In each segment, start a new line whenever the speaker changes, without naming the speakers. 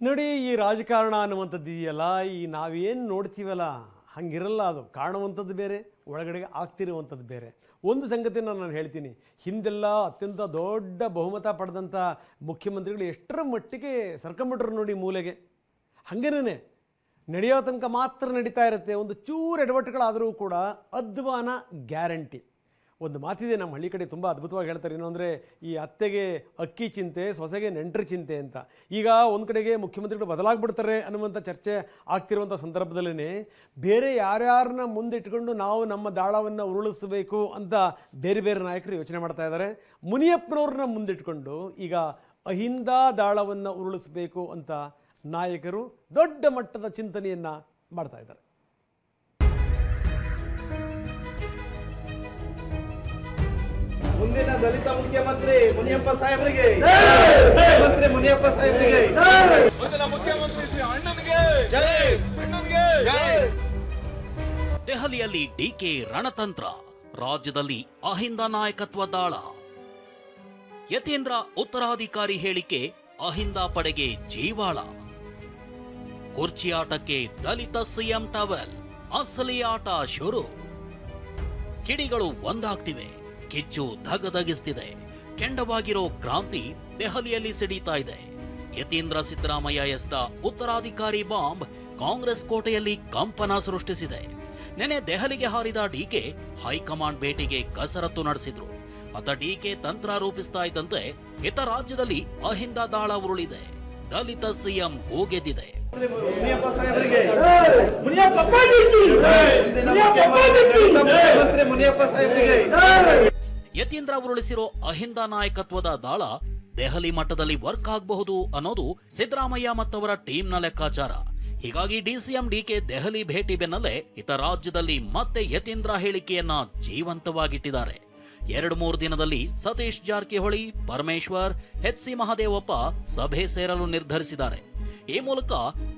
ನೋಡಿ, ಈ ರಾಜಕಾರಣ ಅನ್ನುವಂಥದ್ದು ಇದೆಯಲ್ಲ, ಈ ನಾವೇನು ನೋಡ್ತೀವಲ್ಲ ಹಂಗಿರಲ್ಲ. ಅದು ಕಾಣುವಂಥದ್ದು ಬೇರೆ, ಒಳಗಡೆಗೆ ಆಗ್ತಿರುವಂಥದ್ದು ಬೇರೆ. ಒಂದು ಸಂಗತಿನ ನಾನು ಹೇಳ್ತೀನಿ, ಹಿಂದೆಲ್ಲ ಅತ್ಯಂತ ದೊಡ್ಡ ಬಹುಮತ ಪಡೆದಂಥ ಮುಖ್ಯಮಂತ್ರಿಗಳು ಎಷ್ಟರ ಮಟ್ಟಿಗೆ ಸರ್ಕೊಂಬಿಟ್ರು ನೋಡಿ ಮೂಲೆಗೆ. ಹಾಗೇನೇ ನಡೆಯೋ ತನಕ ಮಾತ್ರ ನಡೀತಾ ಇರುತ್ತೆ. ಒಂದು ಚೂರು ಎಡವಟ್ಟುಗಳಾದರೂ ಕೂಡ ಅಧ್ವಾನ ಗ್ಯಾರಂಟಿ. ಒಂದು ಮಾತಿದೆ ನಮ್ಮ ಹಳ್ಳಿ ಕಡೆ, ತುಂಬ ಅದ್ಭುತವಾಗಿ ಹೇಳ್ತಾರೆ. ಏನು ಅಂದರೆ, ಈ ಅತ್ತೆಗೆ ಅಕ್ಕಿ ಚಿಂತೆ, ಸೊಸೆಗೆ ನೆಂಟರ ಚಿಂತೆ ಅಂತ. ಈಗ ಒಂದು ಕಡೆಗೆ ಮುಖ್ಯಮಂತ್ರಿಗಳು ಬದಲಾಗ್ಬಿಡ್ತಾರೆ ಅನ್ನುವಂಥ ಚರ್ಚೆ ಆಗ್ತಿರುವಂಥ ಸಂದರ್ಭದಲ್ಲೇ ಬೇರೆ ಯಾರ್ಯಾರನ್ನ ಮುಂದಿಟ್ಕೊಂಡು ನಾವು ನಮ್ಮ ದಾಳವನ್ನು ಉರುಳಿಸಬೇಕು ಅಂತ ಬೇರೆ ಬೇರೆ ನಾಯಕರು ಯೋಚನೆ ಮಾಡ್ತಾ ಇದ್ದಾರೆ. ಮುನಿಯಪ್ಪನವ್ರನ್ನ ಮುಂದಿಟ್ಕೊಂಡು ಈಗ ಅಹಿಂದ ದಾಳವನ್ನು ಉರುಳಿಸಬೇಕು ಅಂತ ನಾಯಕರು ದೊಡ್ಡ ಮಟ್ಟದ ಚಿಂತನೆಯನ್ನು ಮಾಡ್ತಾ ಇದ್ದಾರೆ.
ಮುಂದಿನ ದಲಿತ ಮುಖ್ಯಮಂತ್ರಿ ಮುನಿಯಪ್ಪ ಸಾಹೇಬರಿಗೆ, ಮುಖ್ಯಮಂತ್ರಿ ಮುನಿಯಪ್ಪ ಸಾಹೇಬರಿಗೆ, ಮುಂದಿನ ಮುಖ್ಯಮಂತ್ರಿ ಶ್ರೀ ಅಣ್ಣನಿಗೆ ಜೈ, ಅಣ್ಣನಿಗೆ ಜೈ.
ದೆಹಲಿಯಲ್ಲಿ ಡಿಕೆ ರಣತಂತ್ರ, ರಾಜ್ಯದಲ್ಲಿ ಅಹಿಂದ ನಾಯಕತ್ವ ದಾಳ. ಯತೀಂದ್ರ ಉತ್ತರಾಧಿಕಾರಿ ಹೇಳಿಕೆ ಅಹಿಂದ ಪಡೆಗೆ ಜೀವಾಳ. ಕುರ್ಚಿ ಆಟಕ್ಕೆ ದಲಿತ ಸಿಎಂ ಟವೆಲ್, ಅಸಲಿ ಆಟ ಶುರು. ಕಿಡಿಗಳು ಒಂದಾಗ್ತಿವೆ, ಕಿಚ್ಚು ಧಗಧಗಿಸ್ತಿದೆ. ಕೆಂಡವಾಗಿರೋ ಕ್ರಾಂತಿ ದೆಹಲಿಯಲ್ಲಿ ಸಿಡಿತಾ ಇದೆ. ಯತೀಂದ್ರ ಸಿದ್ದರಾಮಯ್ಯ ಎಸ್ದ ಉತ್ತರಾಧಿಕಾರಿ ಬಾಂಬ್ ಕಾಂಗ್ರೆಸ್ ಕೋಟೆಯಲ್ಲಿ ಕಂಪನ ಸೃಷ್ಟಿಸಿದೆ. ನೆನೆ ದೆಹಲಿಗೆ ಹಾರಿದ ಡಿಕೆ ಹೈಕಮಾಂಡ್ ಭೇಟಿಗೆ ಕಸರತ್ತು ನಡೆಸಿದ್ರು. ಅತ ಡಿಕೆ ತಂತ್ರ ರೂಪಿಸ್ತಾ ಇದ್ದಂತೆ ಇತ ರಾಜ್ಯದಲ್ಲಿ ಅಹಿಂದ ದಾಳ ಉರುಳಿದೆ. ದಲಿತ ಸಿಎಂ ಕೂಗೆದ್ದಿದೆ. ಯತೀಂದ್ರ ಉರುಳಿಸಿರೋ ಅಹಿಂದ ನಾಯಕತ್ವದ ದಾಳ ದೆಹಲಿ ಮಟ್ಟದಲ್ಲಿ ವರ್ಕ್ ಆಗಬಹುದು ಅನ್ನೋದು ಸಿದ್ದರಾಮಯ್ಯ ಮತ್ತವರ ಟೀಮ್ನ ಲೆಕ್ಕಾಚಾರ. ಹೀಗಾಗಿ ಡಿಸಿಎಂ ಡಿಕೆ ದೆಹಲಿ ಭೇಟಿ ಬೆನ್ನಲ್ಲೇ ಇತ ರಾಜ್ಯದಲ್ಲಿ ಮತ್ತೆ ಯತೀಂದ್ರ ಹೇಳಿಕೆಯನ್ನ ಜೀವಂತವಾಗಿಟ್ಟಿದ್ದಾರೆ. 2-3 ದಿನದಲ್ಲಿ ಸತೀಶ್ ಜಾರಕಿಹೊಳಿ, ಪರಮೇಶ್ವರ್, ಎಚ್.ಸಿ. ಮಹದೇವಪ್ಪ ಸಭೆ ಸೇರಲು ನಿರ್ಧರಿಸಿದ್ದಾರೆ. ಈ ಮೂಲಕ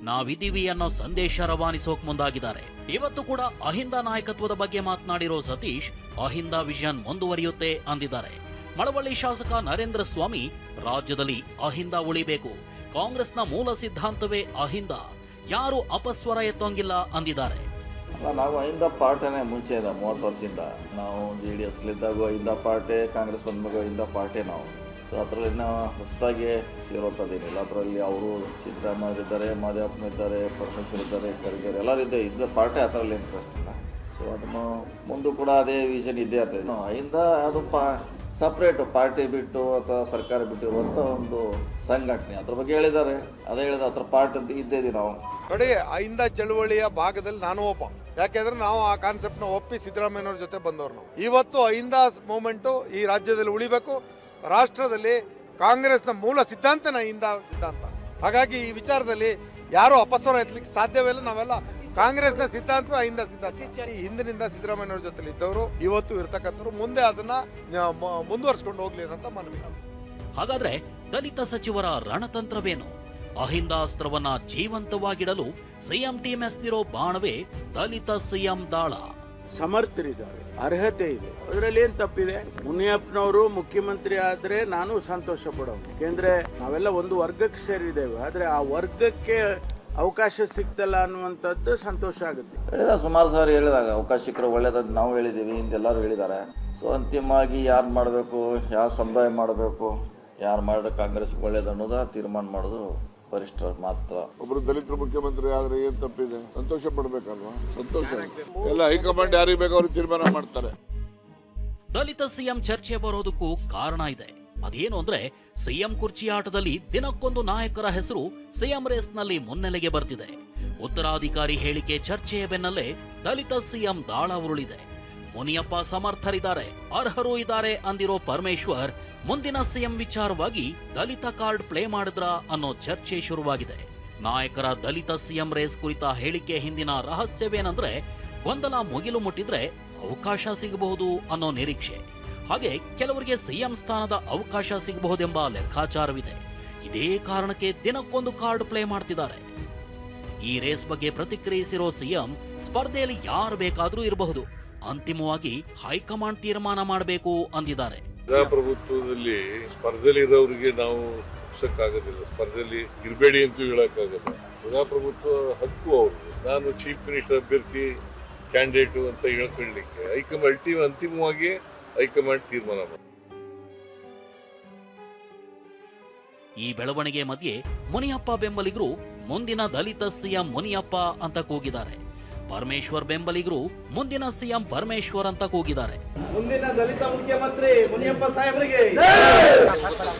ನಾವಿದ್ದೀವಿ ಅನ್ನೋ ಸಂದೇಶ ರವಾನಿಸೋಕ್ ಮುಂದಾಗಿದ್ದಾರೆ. ಇವತ್ತು ಕೂಡ ಅಹಿಂದ ನಾಯಕತ್ವದ ಬಗ್ಗೆ ಮಾತನಾಡಿರೋ ಸತೀಶ್, ಅಹಿಂದ ವಿಷನ್ ಮುಂದುವರಿಯುತ್ತೆ ಅಂದಿದ್ದಾರೆ. ಮಳವಳ್ಳಿ ಶಾಸಕ ನರೇಂದ್ರ ಸ್ವಾಮಿ, ರಾಜ್ಯದಲ್ಲಿ ಅಹಿಂದ ಉಳಿಬೇಕು, ಕಾಂಗ್ರೆಸ್ನ ಮೂಲ ಸಿದ್ಧಾಂತವೇ ಅಹಿಂದ, ಯಾರು ಅಪಸ್ವರ ಎತ್ತೋಂಗಿಲ್ಲ ಅಂದಿದ್ದಾರೆ.
ನಾವು ಅಹಿಂದ ಪಾರ್ಟಿನೇ ಮುಂಚೆಯಿಂದ 30 ವರ್ಷದಿಂದ ನಾವು JDS ಇದ್ದಾಗ ಅಹಿಂದ ಪಾರ್ಟಿ, ಕಾಂಗ್ರೆಸ್ ಬಂದ್ಮೇಲೆ ಅಹಿಂದ ಪಾರ್ಟಿ ನಾವು. ಸೊ ಅದರಲ್ಲಿ ನಾವು ಹೊಸದಾಗಿ ಸೇರೋಂಥದ್ದೇನಿಲ್ಲ. ಅದರಲ್ಲಿ ಅವರು ಸಿದ್ದರಾಮಯ್ಯ ಇದ್ದಾರೆ, ಮಾದೇವಪ್ಪನಿದ್ದಾರೆ, ಪರಮೇಶ್ವರ್ ಇದ್ದಾರೆ, ಖರ್ಗೆ ಎಲ್ಲರೂ ಇದ್ದ ಪಾರ್ಟಿ. ಅದರಲ್ಲಿ ಇಂಟ್ರೆಸ್ಟ್ ಇಲ್ಲ. ಸೊ ಅದನ್ನು ಮುಂದೆ ಕೂಡ ಅದೇ ವಿಷನ್ ಇದ್ದೇ ಇರ್ತದೆ. ಅಹಿಂದ ಅದು ಸಪ್ರೇಟ್ ಪಾರ್ಟಿ ಬಿಟ್ಟು ಅಥವಾ ಸರ್ಕಾರ ಬಿಟ್ಟಿರುವಂಥ ಒಂದು ಸಂಘಟನೆ. ಅದ್ರ ಬಗ್ಗೆ ಹೇಳಿದ್ದಾರೆ, ಅದೇ ಹೇಳಿದ ಅದ್ರ ಪಾರ್ಟ್ ಅಂತ ಇದ್ದೇವೆ ನಾವು.
ನೋಡಿ, ಅಹಿಂದ ಚಳುವಳಿಯ ಭಾಗದಲ್ಲಿ ನಾನು ಒಬ್ಬ. ಯಾಕೆಂದ್ರೆ ನಾವು ಆ ಕಾನ್ಸೆಪ್ಟ್ನ ಒಪ್ಪಿ ಸಿದ್ದರಾಮಯ್ಯನವ್ರ ಜೊತೆ ಬಂದವರು ನಾವು. ಇವತ್ತು ಅಹಿಂದ ಮೂವ್ಮೆಂಟು ಈ ರಾಜ್ಯದಲ್ಲಿ ಉಳಿಬೇಕು. ರಾಷ್ಟ್ರದಲ್ಲಿ ಕಾಂಗ್ರೆಸ್ನ ಮೂಲ ಸಿದ್ಧಾಂತನ ಅಹಿಂದ ಸಿದ್ಧಾಂತ. ಹಾಗಾಗಿ ಈ ವಿಚಾರದಲ್ಲಿ ಯಾರು ಅಪಸ್ವರ ಎತ್ತಲಿಕ್ಕೆ ಸಾಧ್ಯವಿಲ್ಲ. ನಾವೆಲ್ಲ ಕಾಂಗ್ರೆಸ್ನ ಸಿದ್ಧಾಂತ ಅಹಿಂದ ಸಿದ್ಧಾಂತ. ಈ ಹಿಂದಿನಿಂದ ಸಿದ್ದರಾಮಯ್ಯನವ್ರ ಜೊತೆ ಇದ್ದವರು, ಇವತ್ತು ಇರ್ತಕ್ಕಂಥವ್ರು, ಮುಂದೆ ಅದನ್ನ ಮುಂದುವರಿಸಿಕೊಂಡು ಹೋಗ್ಲಿ ಅಂತ ಮನವಿ.
ಹಾಗಾದ್ರೆ ದಲಿತ ಸಚಿವರ ರಣತಂತ್ರವೇನು? ಅಹಿಂದ ಅಸ್ತ್ರವನ್ನ ಜೀವಂತವಾಗಿಡಲು ಸಿಎಂ ಟೀಮ್ ಎಸ್ದಿರೋ ಬಾಣವೇ ದಲಿತ ಸಿಎಂ ದಾಳ.
ಸಮರ್ಥರಿದ್ದಾರೆ, ಅರ್ಹತೆ ಇದೆ, ಅದರಲ್ಲಿ ಏನ್ ತಪ್ಪಿದೆ? ಮುನಿಯಪ್ಪನವರು ಮುಖ್ಯಮಂತ್ರಿ ಆದ್ರೆ ನಾನು ಸಂತೋಷ ಪಡೋದು. ಯಾಕೆಂದ್ರೆ ನಾವೆಲ್ಲ ಒಂದು ವರ್ಗಕ್ಕೆ ಸೇರಿದ್ದೇವೆ, ಆದ್ರೆ ಆ ವರ್ಗಕ್ಕೆ ಅವಕಾಶ ಸಿಗ್ತಲ್ಲ ಅನ್ನುವಂಥದ್ದು ಸಂತೋಷ ಆಗುತ್ತೆ.
ಸುಮಾರು ಸಾರಿ ಹೇಳಿದಾಗ ಅವಕಾಶ ಸಿಕ್ಕರೆ ಒಳ್ಳೇದಂತ ನಾವು ಹೇಳಿದ್ದೀವಿ, ಹಿಂದೆಲ್ಲರೂ ಹೇಳಿದ್ದಾರೆ. ಸೊ ಅಂತಿಮವಾಗಿ ಯಾರು ಮಾಡಬೇಕು, ಯಾವ ಸಮುದಾಯ ಮಾಡಬೇಕು, ಯಾರು ಮಾಡಿದ್ರೆ ಕಾಂಗ್ರೆಸ್ಗೆ ಒಳ್ಳೇದು ಅನ್ನೋದ ತೀರ್ಮಾನ ಮಾಡೋದು ವರಿಷ್ಠರು ಮಾತ್ರ.
ಒಬ್ರು ದಲಿತರು ಮುಖ್ಯಮಂತ್ರಿ ಆದ್ರೆ ಏನ್ ತಪ್ಪಿದೆ? ಸಂತೋಷ ಪಡ್ಬೇಕಲ್ವಾ? ಸಂತೋಷ. ಎಲ್ಲ ಹೈಕಮಾಂಡ್ ಯಾರಿಗೆ ಬೇಕು ಅವ್ರಿಗೆ ತೀರ್ಮಾನ ಮಾಡ್ತಾರೆ.
ದಲಿತ ಸಿಎಂ ಚರ್ಚೆ ಬರೋದಕ್ಕೂ ಕಾರಣ ಇದೆ. ಅದೇನು ಅಂದ್ರೆ, ಸಿಎಂ ಕುರ್ಚಿ ಆಟದಲ್ಲಿ ದಿನಕ್ಕೊಂದು ನಾಯಕರ ಹೆಸರು ಸಿಎಂ ರೇಸ್ನಲ್ಲಿ ಮುನ್ನೆಲೆಗೆ ಬರ್ತಿದೆ. ಉತ್ತರಾಧಿಕಾರಿ ಹೇಳಿಕೆ ಚರ್ಚೆಯ ಬೆನ್ನಲ್ಲೇ ದಲಿತ ಸಿಎಂ ದಾಳ ಉರುಳಿದೆ. ಮುನಿಯಪ್ಪ ಸಮರ್ಥರಿದ್ದಾರೆ, ಅರ್ಹರು ಇದ್ದಾರೆ ಅಂದಿರೋ ಪರಮೇಶ್ವರ್ ಮುಂದಿನ ಸಿಎಂ ವಿಚಾರವಾಗಿ ದಲಿತ ಕಾರ್ಡ್ ಪ್ಲೇ ಮಾಡಿದ್ರ ಅನ್ನೋ ಚರ್ಚೆ ಶುರುವಾಗಿದೆ. ನಾಯಕರ ದಲಿತ ಸಿಎಂ ರೇಸ್ ಕುರಿತ ಹೇಳಿಕೆ ಹಿಂದಿನ ರಹಸ್ಯವೇನಂದ್ರೆ, ಗೊಂದಲ ಮುಗಿಲು ಮುಟ್ಟಿದ್ರೆ ಅವಕಾಶ ಸಿಗಬಹುದು ಅನ್ನೋ ನಿರೀಕ್ಷೆ. ಹಾಗೆ ಕೆಲವರಿಗೆ ಸಿಎಂ ಸ್ಥಾನದ ಅವಕಾಶ ಸಿಗಬಹುದೆಂಬ ಲೆಕ್ಕಾಚಾರವಿದೆ. ಇದೇ ಕಾರಣಕ್ಕೆ ದಿನಕ್ಕೊಂದು ಕಾರ್ಡ್ ಪ್ಲೇ ಮಾಡ್ತಿದ್ದಾರೆ. ಈ ರೇಸ್ ಬಗ್ಗೆ ಪ್ರತಿಕ್ರಿಯಿಸಿರೋ ಸಿಎಂ, ಸ್ಪರ್ಧೆಯಲ್ಲಿ ಯಾರು ಬೇಕಾದ್ರೂ ಇರಬಹುದು, ಅಂತಿಮವಾಗಿ ಹೈಕಮಾಂಡ್ ತೀರ್ಮಾನ ಮಾಡಬೇಕು ಅಂದಿದ್ದಾರೆ.
ಪ್ರಜಾಪ್ರಭುತ್ವದಲ್ಲಿ ಸ್ಪರ್ಧೆಯಲ್ಲಿ ಇರೋರಿಗೆ ನಾವು
ತಪ್ಪಿಸಕ್ಕಾಗೋದಿಲ್ಲ, ಸ್ಪರ್ಧೆಯಲ್ಲಿ ಇರಬೇಡಿ ಅಂತೂ ಹೇಳಕ್ಕಾಗಲ್ಲ. ಪ್ರಜಾಪ್ರಭುತ್ವ ಹಕ್ಕು ಅವ್ರದ್ದು. ನಾನು ಚೀಫ್ ಮಿನಿಸ್ಟರ್ ಅಭ್ಯರ್ಥಿ ಕ್ಯಾಂಡಿಡೇಟು ಅಂತ ಹೇಳ್ಕೊಳ್ಳಿಕ್ಕೆ ಅಂತಿಮವಾಗಿ ಹೈಕಮಾಂಡ್ ತೀರ್ಮಾನ ಮಾಡಿ.
ಈ ಬೆಳವಣಿಗೆ ಮಧ್ಯೆ ಮುನಿಯಪ್ಪ ಬೆಂಬಲಿಗರು ಮುಂದಿನ ದಲಿತ ಸಿಎಂ ಮುನಿಯಪ್ಪ ಅಂತ ಕೂಗಿದ್ದಾರೆ. ಪರಮೇಶ್ವರ್ ಬೆಂಬಲಿಗರು ಮುಂದಿನ ಸಿಎಂ ಪರಮೇಶ್ವರ್ ಅಂತ ಕೂಗಿದ್ದಾರೆ.
ಮುಂದಿನ ದಲಿತ ಮುಖ್ಯಮಂತ್ರಿ ಮುನಿಯಪ್ಪ ಸಾಹೇಬರಿಗೆ,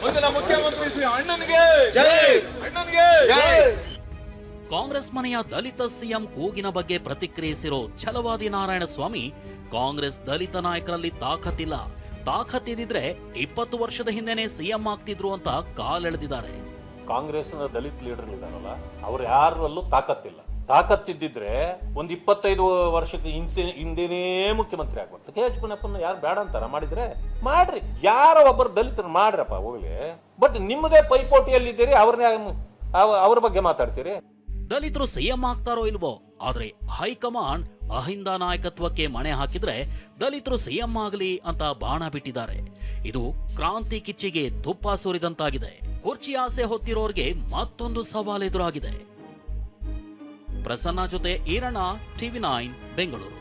ಮುಂದಿನ ಮುಖ್ಯಮಂತ್ರಿ ಶ್ರೀ ಅಣ್ಣನಿಗೆ ಜೈ, ಅಣ್ಣನಿಗೆ ಜೈ.
ಕಾಂಗ್ರೆಸ್ ಮನೆಯ ದಲಿತ ಸಿಎಂ ಕೂಗಿನ ಬಗ್ಗೆ ಪ್ರತಿಕ್ರಿಯಿಸಿರೋ ಛಲವಾದಿ ನಾರಾಯಣಸ್ವಾಮಿ, ಕಾಂಗ್ರೆಸ್ ದಲಿತ ನಾಯಕರಲ್ಲಿ ತಾಕತ್ತಿಲ್ಲ, ತಾಕತ್ತಿದ್ರೆ 20 ವರ್ಷದ ಹಿಂದೆನೆ ಸಿಎಂ ಆಗ್ತಿದ್ರು ಅಂತ ಕಾಲೆಳೆದಿದ್ದಾರೆ.
ಕಾಂಗ್ರೆಸ್ನ ದಲಿತ ಲೀಡರ್ ಇದಾರಲ್ಲ, ಅವ್ರು ಯಾರಲ್ಲೂ ತಾಕತ್ತಿಲ್ಲ. ತಾಕತ್ತಿದ್ದಿದ್ರೆ ಒಂದು 25 ವರ್ಷಕ್ಕೆ ಹಿಂದೆನೇ ಮುಖ್ಯಮಂತ್ರಿ ಆಗ್ಬಾರ್ದು. KH ಮುನಿಯಪ್ಪನ ಯಾರು ಬೇಡ ಅಂತಾರ? ಮಾಡಿದ್ರೆ ಮಾಡ್ರಿ, ಯಾರೋ ಒಬ್ಬರು ದಲಿತರು ಮಾಡ್ರಪ್ಪ ಹೋಗ್ಲಿ. ಬಟ್ ನಿಮ್ಮದೇ ಪೈಪೋಟಿಯಲ್ಲಿದ್ದೀರಿ, ಅವ್ರ ಬಗ್ಗೆ ಮಾತಾಡ್ತೀರಿ.
ದಲಿತರು ಸಿಎಂ ಆಗ್ತಾರೋ ಇಲ್ವೋ, ಆದ್ರೆ ಹೈಕಮಾಂಡ್ ಅಹಿಂದ ನಾಯಕತ್ವಕ್ಕೆ ಮಣೆ ಹಾಕಿದ್ರೆ ದಲಿತರು ಸಿಎಂ ಆಗಲಿ ಅಂತ ಬಾಣ ಬಿಟ್ಟಿದ್ದಾರೆ. ಇದು ಕ್ರಾಂತಿ ಕಿಚ್ಚಿಗೆ ತುಪ್ಪ ಸುರಿದಂತಾಗಿದೆ. ಕುರ್ಚಿ ಆಸೆ ಹೊತ್ತಿರೋರ್ಗೆ ಮತ್ತೊಂದು ಸವಾಲು ಎದುರಾಗಿದೆ. ಪ್ರಸನ್ನ ಜೊತೆ ಈರಣ್ಣ, TV9 ಬೆಂಗಳೂರು.